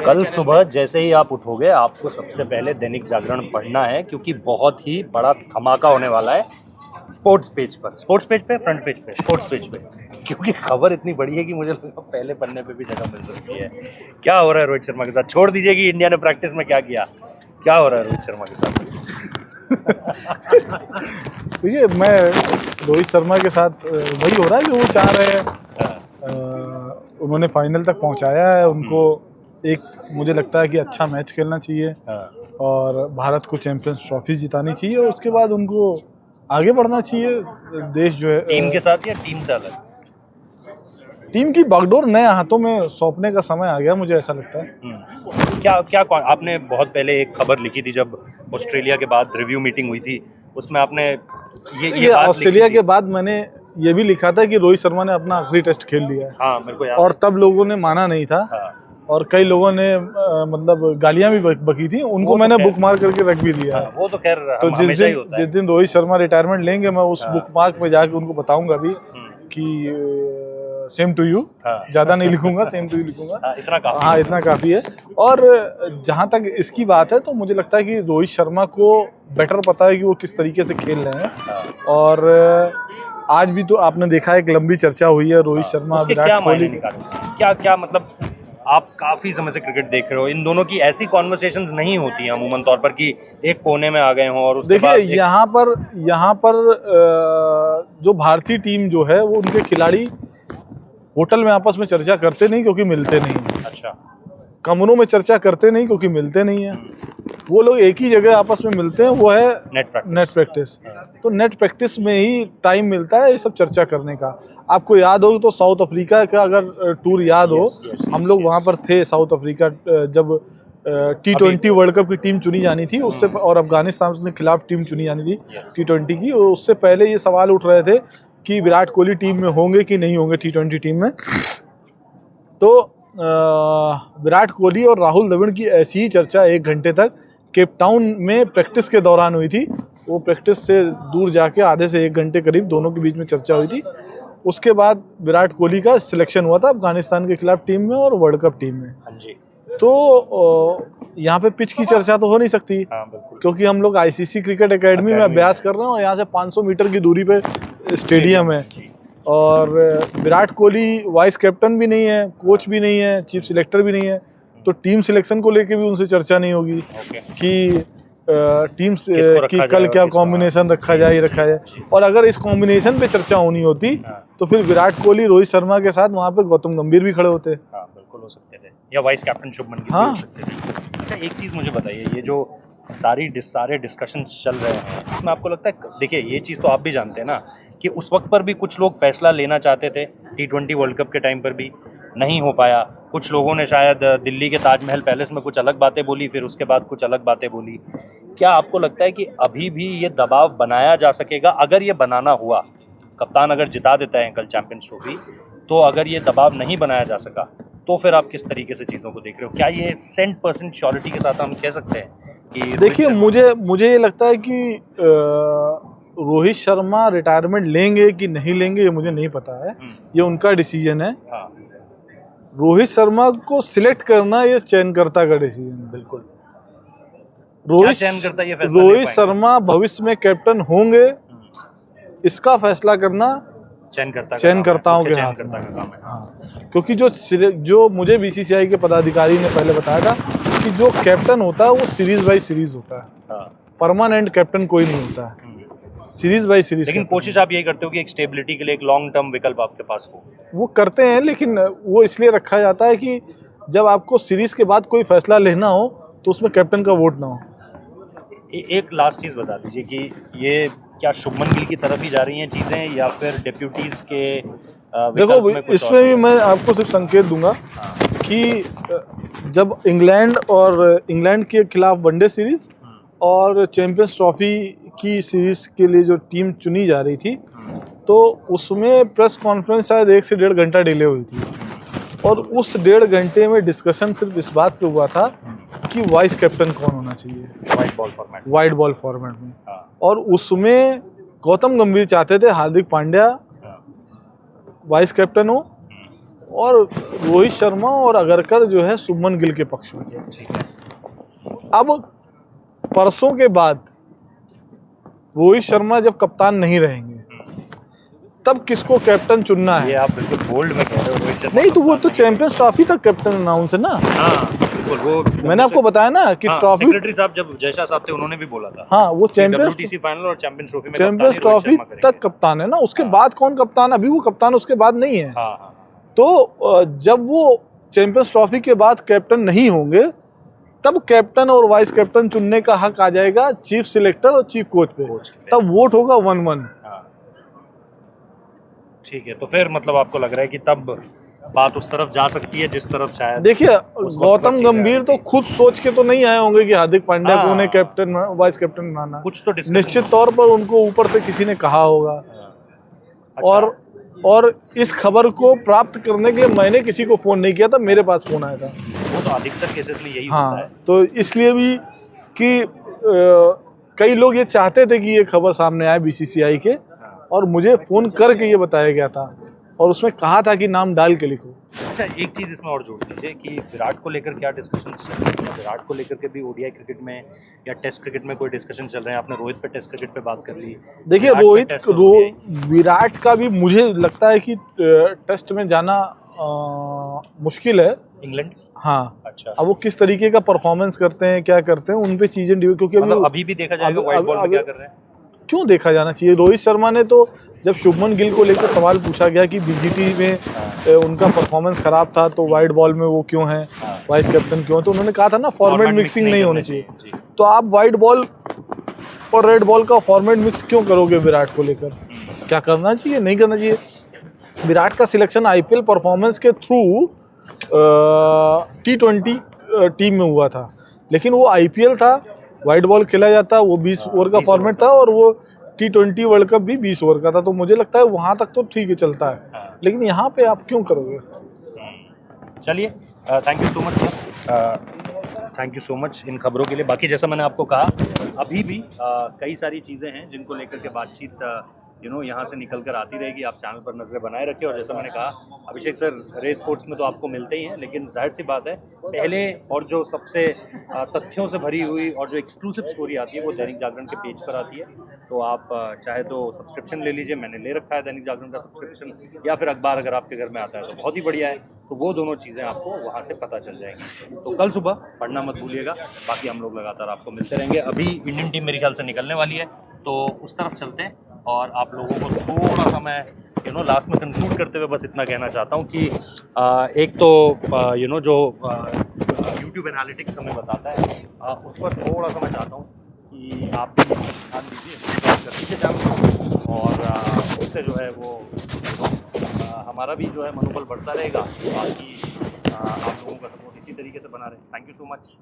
कल सुबह जैसे ही आप उठोगे आपको सबसे पहले दैनिक जागरण पढ़ना है, क्योंकि बहुत ही बड़ा धमाका होने वाला है स्पोर्ट्स पेज पे, फ्रंट पेज पे, स्पोर्ट्स पेज पे, क्योंकि खबर इतनी बड़ी है कि मुझे लगा पहले पन्ने पे भी जगह मिल सकती है। क्या हो रहा है रोहित शर्मा के साथ? छोड़ दीजिए कि इंडिया ने प्रैक्टिस में क्या किया, क्या हो रहा है रोहित शर्मा के साथ? देखिए, मैं रोहित शर्मा के साथ वही हो रहा है जो वो चाह रहे हैं। उन्होंने फाइनल तक पहुंचाया है उनको। एक मुझे लगता है कि अच्छा मैच खेलना चाहिए और भारत को चैंपियंस ट्रॉफी जितानी चाहिए और उसके बाद उनको आगे बढ़ना चाहिए। देश जो है टीम के साथ या टीम से अलग? टीम की बागडोर नए हाथों में सौंपने का समय आ गया, मुझे ऐसा लगता है। क्या आपने बहुत पहले एक खबर लिखी थी जब ऑस्ट्रेलिया के बाद रिव्यू मीटिंग हुई थी, उसमें आपने ये बात ऑस्ट्रेलिया के बाद मैंने ये भी लिखा था कि रोहित शर्मा ने अपना आखिरी टेस्ट खेल लिया है। हाँ, मेरे को याद और तब लोगों ने माना नहीं था। और कई लोगों ने मतलब गालियां भी बकी थी, उनको मैंने बुक मार्क करके रख भी दिया। वो तो खैर तो जिस दिन रोहित शर्मा रिटायरमेंट लेंगे मैं उस बुक मार्क में जाके उनको बताऊंगा भी कि सेम टू यू। ज्यादा नहीं लिखूंगा, सेम टू यू लिखूंगा। इतना काफी है। और जहां तक इसकी बात है तो मुझे लगता है कि रोहित शर्मा को बेटर पता है कि वो किस तरीके से खेल रहे हैं। और आज भी तो आपने देखा एक लंबी चर्चा हुई है रोहित शर्मा विराट कोहली। क्या मतलब आप काफी समय से क्रिकेट देख रहे हो, इन दोनों की ऐसी कॉन्वर्सेशंस नहीं होती हैं अमूमन तौर पर कि एक कोने में आ गए हों और उसके बाद यहाँ पर जो भारतीय टीम जो है वो उनके खिलाड़ी होटल में आपस में चर्चा करते नहीं क्योंकि मिलते नहीं। अच्छा। कमरों में चर्चा करते नहीं क्योंकि मिलते नहीं है। वो लोग एक ही जगह आपस में मिलते हैं, वो है नेट प्रैक्टिस। तो नेट प्रैक्टिस में ही टाइम मिलता है ये सब चर्चा करने का। आपको याद हो तो साउथ अफ्रीका का अगर टूर याद हो, हम लोग वहाँ पर थे साउथ अफ्रीका जब T20 वर्ल्ड कप की टीम चुनी जानी थी उससे, और अफगानिस्तान के खिलाफ टीम चुनी जानी थी T20 की। उससे पहले ये सवाल उठ रहे थे कि विराट कोहली टीम में होंगे कि नहीं होंगे T20 टीम में। तो विराट कोहली और राहुल द्रविड़ की ऐसी ही चर्चा 1 घंटे तक केप टाउन में प्रैक्टिस के दौरान हुई थी। वो प्रैक्टिस से दूर जाके आधे से 1 घंटे करीब दोनों के बीच में चर्चा हुई थी। उसके बाद विराट कोहली का सिलेक्शन हुआ था अफगानिस्तान के खिलाफ टीम में और वर्ल्ड कप टीम में। तो यहाँ पे पिच की चर्चा तो हो नहीं सकती क्योंकि हम लोग ICC क्रिकेट एकेडमी में अभ्यास कर रहे हैं और यहाँ से 500 मीटर की दूरी पे स्टेडियम है। और विराट कोहली वाइस कैप्टन भी नहीं है, कोच भी नहीं है, चीफ सिलेक्टर भी नहीं है। तो टीम सिलेक्शन को लेके भी उनसे चर्चा नहीं होगी कि टीम की कल क्या कॉम्बिनेशन रखा जाए। और अगर इस कॉम्बिनेशन पे चर्चा होनी होती तो फिर विराट कोहली रोहित शर्मा के साथ वहाँ पे गौतम गंभीर भी खड़े होते। बिल्कुल हो सकते थे, या वाइस कैप्टन शुभमन गिल भी हो सकते थे। अच्छा, एक चीज़ मुझे बताइए, ये जो सारे डिस्कशन चल रहे हैं इसमें आपको लगता है, देखिए ये चीज़ तो आप भी जानते हैं ना कि उस वक्त पर भी कुछ लोग फैसला लेना चाहते थे, T20 वर्ल्ड कप के टाइम पर भी नहीं हो पाया। कुछ लोगों ने शायद दिल्ली के ताजमहल पैलेस में कुछ अलग बातें बोली, फिर उसके बाद कुछ अलग बातें बोली। क्या आपको लगता है कि अभी भी ये दबाव बनाया जा सकेगा? अगर ये बनाना हुआ, कप्तान अगर जिता देता है कल चैंपियंस ट्रॉफी, तो अगर ये दबाव नहीं बनाया जा सका तो फिर आप किस तरीके से चीज़ों को देख रहे हो? क्या ये 100% श्योरिटी के साथ हम कह सकते हैं कि? देखिए, मुझे ये लगता है कि रोहित शर्मा रिटायरमेंट लेंगे कि नहीं लेंगे ये मुझे नहीं पता है, ये उनका डिसीजन है। रोहित शर्मा को सिलेक्ट करना ये चयनकर्ता का डिसीजन है। बिल्कुल। रोहित शर्मा भविष्य में कैप्टन होंगे इसका फैसला करना चयनकर्ताओं के हाथ में है। क्योंकि जो मुझे BCCI के पदाधिकारी ने पहले बताया था कि जो कैप्टन होता है वो सीरीज बाई सीरीज होता है, परमानेंट कैप्टन कोई नहीं होता है, सीरीज बाई सीरीज। लेकिन कोशिश आप यही करते हो कि एक स्टेबिलिटी के लिए एक लॉन्ग टर्म विकल्प आपके पास हो। वो करते हैं, लेकिन वो इसलिए रखा जाता है कि जब आपको सीरीज के बाद कोई फैसला लेना हो तो उसमें कैप्टन का वोट ना हो। एक लास्ट चीज़ बता दीजिए कि ये क्या शुभमन गिल की तरफ ही जा रही हैं चीज़ें या फिर डेप्यूटीज के देखो, इसमें भी मैं आपको सिर्फ संकेत दूंगा कि जब इंग्लैंड के खिलाफ वनडे सीरीज और चैंपियंस ट्रॉफी की सीरीज के लिए जो टीम चुनी जा रही थी तो उसमें प्रेस कॉन्फ्रेंस शायद 1 से 1.5 घंटा डिले हुई थी और उस 1.5 घंटे में डिस्कशन सिर्फ इस बात पे हुआ था कि वाइस कैप्टन कौन होना चाहिए वाइट बॉल फॉर्मेट में। और उसमें गौतम गंभीर चाहते थे हार्दिक पांड्या वाइस कैप्टन हो और रोहित शर्मा और अगरकर जो है शुभमन गिल के पक्ष में थे। ठीक है। अब परसों के बाद रोहित शर्मा जब कप्तान नहीं रहेंगे तब किसको कैप्टन चुनना ये है। आप बिल्कुल बोल्ड में कह रहे हो, रोहित शर्मा नहीं तो वो कप्तान तो नहीं चैंपियंस ट्रॉफी तक कैप्टन अनाउंस है ना। हाँ बिल्कुल, वो मैंने आपको बताया ना कि ट्रॉफी, सेक्रेटरी साहब जब जयशाह साहब थे उन्होंने भी बोला था। हाँ वो चैंपियंस WTC फाइनल और चैंपियंस ट्रॉफी में चैंपियंस कप्तानी रोहित ट्रॉफी शर्मा करेंगे। तक कप्तान है ना, उसके बाद कौन कप्तान, अभी वो कप्तान उसके बाद नहीं है। हाँ हाँ तो जब वो चैंपियंस ट्रॉफी के बाद कैप्टन नहीं होंगे तब कैप्टन और वाइस कैप्टन चुनने का हक आ जाएगा चीफ सिलेक्टर और चीफ कोच पे, तब वोट होगा 1-1। हाँ। ठीक है, तो फिर मतलब आपको लग रहा है कि तब बात उस तरफ जा सकती है जिस तरफ शायद। देखिए उस वक्त गौतम चीजें गंभीर आई तो थी। खुद सोच के तो नहीं आए होंगे कि हार्दिक पांड्या को हाँ। उन्हें कैप्टन वाइस कैप्टन बनाना। कुछ तो discussion निश्चित होगा। तौर पर उनको ऊपर से किसी ने कहा होगा। अच्छा, और इस खबर को प्राप्त करने के लिए मैंने किसी को फोन नहीं किया था, मेरे पास फोन आया था। वो तो अधिकतर केसेस में यही होता हाँ है। तो इसलिए भी कि कई लोग ये चाहते थे कि ये खबर सामने आए बीसीसीआई के, और मुझे फोन करके ये बताया गया था और उसमें कहा था कि नाम डाल के लिखो। अच्छा, एक चीज़ इसमें और जोड़ दीजिए कि विराट को लेकर क्या डिस्कशन चल रहे हैं। विराट को लेकर के भी ओडीआई क्रिकेट में या टेस्ट क्रिकेट में कोई डिस्कशन चल रहे हैं। आपने रोहित पे टेस्ट क्रिकेट पे बात कर ली। देखिए विराट का भी मुझे लगता है कि टेस्ट में जाना मुश्किल है। इंग्लैंड। हाँ अच्छा, अब वो किस तरीके का परफॉर्मेंस करते हैं, क्या करते हैं, उन पे चीजें क्योंकि मतलब अभी भी देखा जाएगा व्हाइट बॉल में क्या कर रहे हैं। क्यों देखा जाना चाहिए। रोहित शर्मा ने तो जब शुभमन गिल को लेकर सवाल पूछा गया कि बीजीटी में उनका परफॉर्मेंस खराब था तो वाइट बॉल में वो क्यों है, वाइस कैप्टन क्यों, तो उन्होंने कहा था ना फॉर्मेट मिक्सिंग नहीं होनी चाहिए। तो आप वाइट बॉल और रेड बॉल का फॉर्मेट मिक्स क्यों करोगे विराट को लेकर। क्या करना चाहिए, नहीं करना चाहिए। विराट का सिलेक्शन आईपीएल परफॉर्मेंस के थ्रू T20 टीम में हुआ था, लेकिन वो आईपीएल था, वाइट बॉल खेला जाता, वो 20 ओवर का फॉर्मेट था, और वो T20 वर्ल्ड कप भी 20 ओवर का था। तो मुझे लगता है वहाँ तक तो ठीक है चलता है, लेकिन यहाँ पे आप क्यों करोगे। चलिए, thank you so much sir, thank you so much in खबरों के लिए। बाकी जैसा मैंने आपको कहा, अभी भी कई सारी चीज़ें हैं जिनको लेकर के बातचीत यहाँ से निकल कर आती रहेगी। आप चैनल पर नजरें बनाए रखें। और जैसा मैंने कहा, अभिषेक सर रेस स्पोर्ट्स में तो आपको मिलते ही हैं, लेकिन जाहिर सी बात है पहले और जो सबसे तथ्यों से भरी हुई और जो एक्सक्लूसिव स्टोरी आती है वो दैनिक जागरण के पेज पर आती है। तो आप चाहे तो सब्सक्रिप्शन ले लीजिए, मैंने ले रखा है दैनिक जागरण का सब्सक्रिप्शन, या फिर अखबार अगर आपके घर में आता है तो बहुत ही बढ़िया है। तो वो दोनों चीज़ें आपको वहाँ से पता चल जाएंगी। तो कल सुबह पढ़ना मत भूलिएगा। बाकी हम लोग लगातार आपको मिलते रहेंगे। अभी इंडियन टीम मेरे ख्याल से निकलने वाली है, तो उस तरफ चलते हैं। और आप लोगों को थोड़ा सा मैं लास्ट में कंक्लूड करते हुए बस इतना कहना चाहता हूँ कि एक तो जो यूट्यूब एनालिटिक्स हमें बताता है उस पर थोड़ा सा मैं चाहता हूँ कि आप भी ध्यान दीजिए, सब्सक्राइब कर दीजिए चैनल को, और उससे जो है वो हमारा भी जो है मनोबल बढ़ता रहेगा। बाकी आप लोगों का सपोर्ट इसी तरीके से बना रहे। Thank you so much.